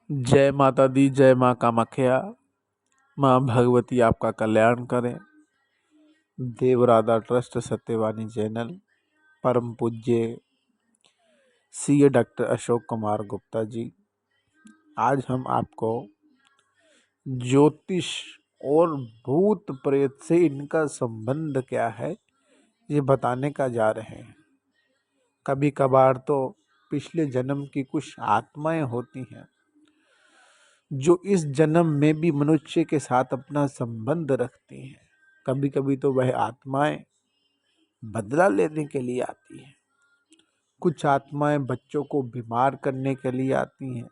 जय माता दी, जय माँ कामाख्या। माँ भगवती आपका कल्याण करें। देवराधा ट्रस्ट सत्यवाणी चैनल परम पूज्य सीए डॉक्टर अशोक कुमार गुप्ता जी, आज हम आपको ज्योतिष और भूत प्रेत से इनका संबंध क्या है ये बताने का जा रहे हैं। कभी कभार तो पिछले जन्म की कुछ आत्माएं होती हैं जो इस जन्म में भी मनुष्य के साथ अपना संबंध रखती हैं। कभी कभी तो वह आत्माएं बदला लेने के लिए आती हैं। कुछ आत्माएं बच्चों को बीमार करने के लिए आती हैं।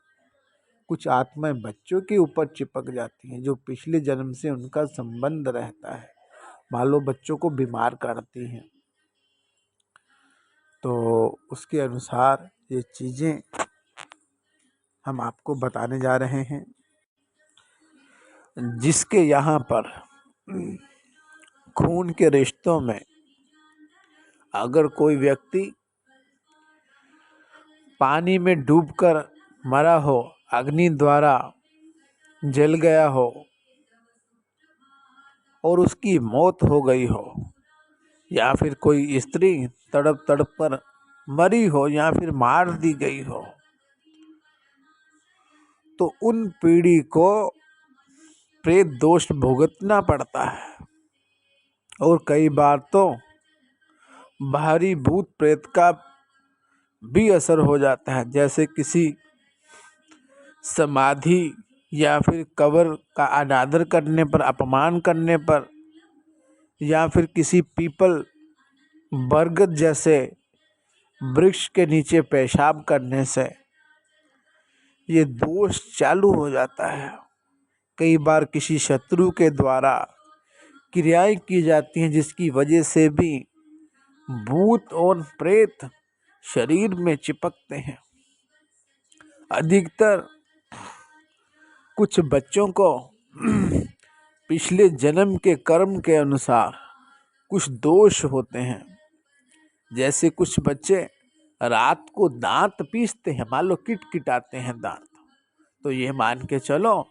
कुछ आत्माएं बच्चों के ऊपर चिपक जाती हैं जो पिछले जन्म से उनका संबंध रहता है, मान लो बच्चों को बीमार करती हैं। तो उसके अनुसार ये चीजें हम आपको बताने जा रहे हैं। जिसके यहाँ पर खून के रिश्तों में अगर कोई व्यक्ति पानी में डूबकर मरा हो, अग्नि द्वारा जल गया हो और उसकी मौत हो गई हो, या फिर कोई स्त्री तड़प तड़प कर मरी हो या फिर मार दी गई हो, तो उन पीढ़ी को प्रेत दोष भुगतना पड़ता है। और कई बार तो बाहरी भूत प्रेत का भी असर हो जाता है, जैसे किसी समाधि या फिर कब्र का अनादर करने पर, अपमान करने पर, या फिर किसी पीपल बरगद जैसे वृक्ष के नीचे पेशाब करने से ये दोष चालू हो जाता है। कई बार किसी शत्रु के द्वारा क्रियाएं की जाती हैं जिसकी वजह से भी भूत और प्रेत शरीर में चिपकते हैं। अधिकतर कुछ बच्चों को पिछले जन्म के कर्म के अनुसार कुछ दोष होते हैं। जैसे कुछ बच्चे रात को दांत पीसते हैं, मान लो किटकिटाते हैं दांत, तो ये मान के चलो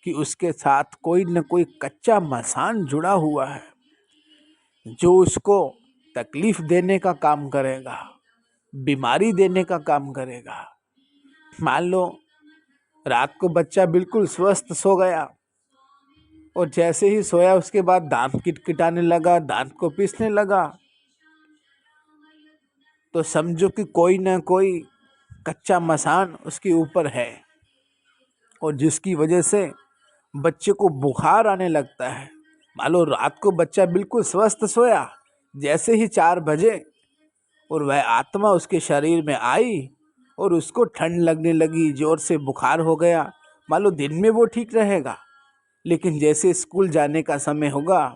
कि उसके साथ कोई न कोई कच्चा मसान जुड़ा हुआ है जो उसको तकलीफ देने का काम करेगा, बीमारी देने का काम करेगा। मान लो रात को बच्चा बिल्कुल स्वस्थ सो गया और जैसे ही सोया उसके बाद दांत किटकिटाने लगा, दांत को पीसने लगा, तो समझो कि कोई ना कोई कच्चा मसान उसके ऊपर है और जिसकी वजह से बच्चे को बुखार आने लगता है। मान लो रात को बच्चा बिल्कुल स्वस्थ सोया, जैसे ही 4 बजे और वह आत्मा उसके शरीर में आई और उसको ठंड लगने लगी, जोर से बुखार हो गया। मान लो दिन में वो ठीक रहेगा, लेकिन जैसे स्कूल जाने का समय होगा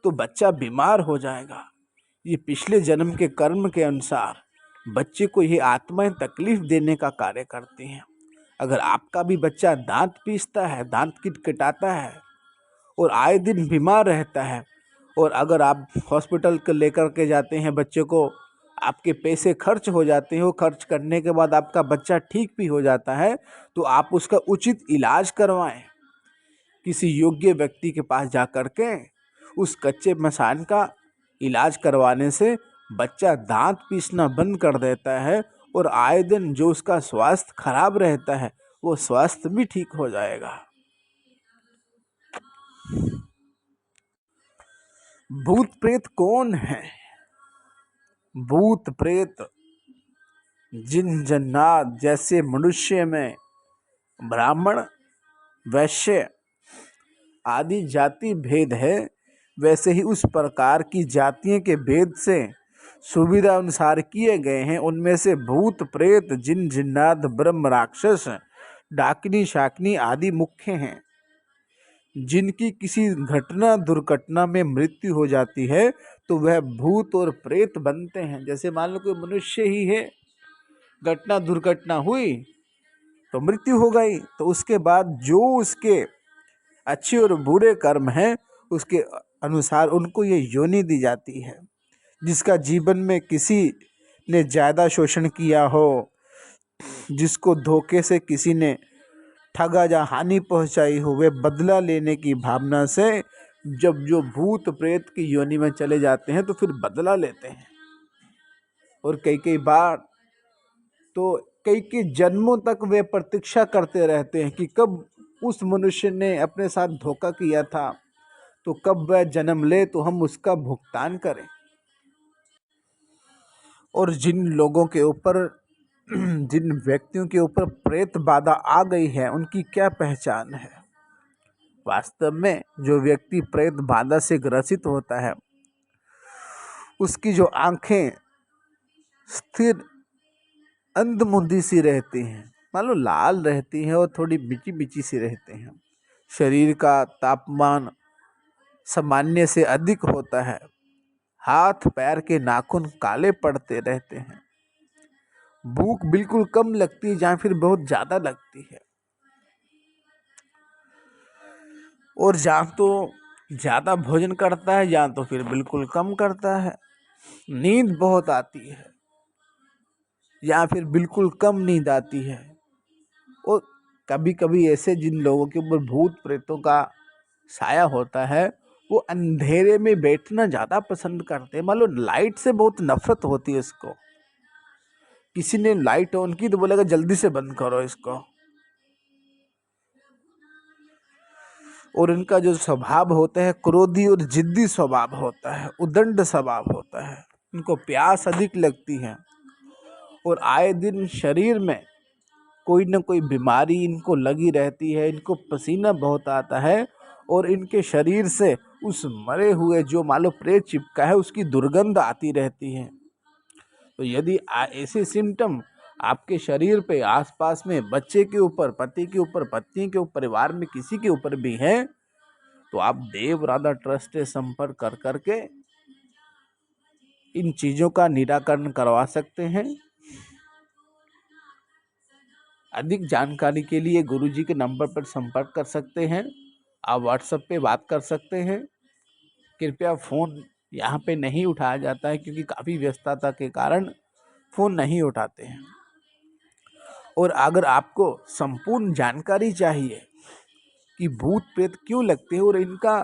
तो बच्चा बीमार हो जाएगा। ये पिछले जन्म के कर्म के अनुसार बच्चे को ये आत्माएं तकलीफ देने का कार्य करती हैं। अगर आपका भी बच्चा दांत पीसता है, दांत किटकिटाता है और आए दिन बीमार रहता है, और अगर आप हॉस्पिटल के लेकर के जाते हैं बच्चे को, आपके पैसे खर्च हो जाते हैं, वो खर्च करने के बाद आपका बच्चा ठीक भी हो जाता है, तो आप उसका उचित इलाज करवाएं। किसी योग्य व्यक्ति के पास जा कर के उस कच्चे मसान का इलाज करवाने से बच्चा दांत पीसना बंद कर देता है और आए दिन जो उसका स्वास्थ्य खराब रहता है वो स्वास्थ्य भी ठीक हो जाएगा। भूत प्रेत कौन है? भूत प्रेत जिन जन्नात जैसे मनुष्य में ब्राह्मण, वैश्य आदि जाति भेद है, वैसे ही उस प्रकार की जातियों के भेद से सुविधा अनुसार किए गए हैं। उनमें से भूत प्रेत, जिन जिन्नात, ब्रह्म, राक्षस, डाकिनी, शाकिनी आदि मुख्य हैं। जिनकी किसी घटना दुर्घटना में मृत्यु हो जाती है तो वह भूत और प्रेत बनते हैं। जैसे मान लो कोई मनुष्य ही है, घटना दुर्घटना हुई तो मृत्यु हो गई, तो उसके बाद जो उसके अच्छे और बुरे कर्म हैं उसके अनुसार उनको ये योनि दी जाती है। जिसका जीवन में किसी ने ज़्यादा शोषण किया हो, जिसको धोखे से किसी ने ठगा या हानि पहुंचाई हो, वे बदला लेने की भावना से जब जो भूत प्रेत की योनि में चले जाते हैं तो फिर बदला लेते हैं। और कई कई बार तो कई कई जन्मों तक वे प्रतीक्षा करते रहते हैं कि कब उस मनुष्य ने अपने साथ धोखा किया था, तो कब वह जन्म ले तो हम उसका भुगतान करें। और जिन लोगों के ऊपर जिन व्यक्तियों के ऊपर प्रेत बाधा आ गई है, उनकी क्या पहचान है? वास्तव में जो व्यक्ति प्रेत बाधा से ग्रसित होता है, उसकी जो आंखें स्थिर अंधमुंधी सी रहती हैं, मान लो लाल रहती हैं और थोड़ी बिची बिची सी रहते हैं। शरीर का तापमान सामान्य से अधिक होता है। हाथ पैर के नाखून काले पड़ते रहते हैं। भूख बिल्कुल कम लगती है या फिर बहुत ज्यादा लगती है। और या तो ज्यादा भोजन करता है या तो फिर बिल्कुल कम करता है। नींद बहुत आती है या फिर बिल्कुल कम नींद आती है। और कभी कभी ऐसे जिन लोगों के ऊपर भूत प्रेतों का साया होता है, वो अंधेरे में बैठना ज्यादा पसंद करते हैं। मान लो लाइट से बहुत नफरत होती है इसको। किसी ने लाइट ऑन की तो बोलेगा जल्दी से बंद करो इसको। और इनका जो स्वभाव होता है क्रोधी और जिद्दी स्वभाव होता है, उदंड स्वभाव होता है। इनको प्यास अधिक लगती है और आए दिन शरीर में कोई न कोई बीमारी इनको लगी रहती है। इनको पसीना बहुत आता है और इनके शरीर से उस मरे हुए जो मान लो प्रेत चिपका है उसकी दुर्गंध आती रहती है। तो यदि ऐसे सिम्टम आपके शरीर पे, आसपास में, बच्चे के ऊपर, पति के ऊपर, पत्नी के ऊपर, परिवार में किसी के ऊपर भी है, तो आप देव राधा ट्रस्ट से संपर्क कर करके इन चीजों का निराकरण करवा सकते हैं। अधिक जानकारी के लिए गुरुजी के नंबर पर संपर्क कर सकते हैं। आप व्हाट्सएप पे बात कर सकते हैं। कृपया फ़ोन यहाँ पे नहीं उठाया जाता है क्योंकि काफ़ी व्यस्तता के कारण फ़ोन नहीं उठाते हैं। और अगर आपको संपूर्ण जानकारी चाहिए कि भूत प्रेत क्यों लगते हैं और इनका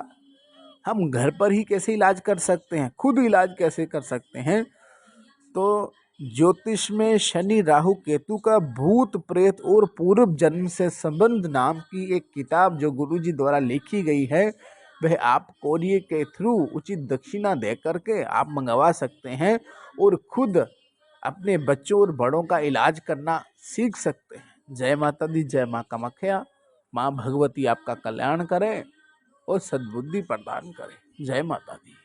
हम घर पर ही कैसे इलाज कर सकते हैं, खुद इलाज कैसे कर सकते हैं, तो ज्योतिष में शनि राहु केतु का भूत प्रेत और पूर्व जन्म से संबंध नाम की एक किताब जो गुरुजी द्वारा लिखी गई है, वह आप कोरियर के थ्रू उचित दक्षिणा दे करके आप मंगवा सकते हैं और खुद अपने बच्चों और बड़ों का इलाज करना सीख सकते हैं। जय माता दी, जय माँ कामाख्या। माँ भगवती आपका कल्याण करे और सद्बुद्धि प्रदान करे। जय माता दी।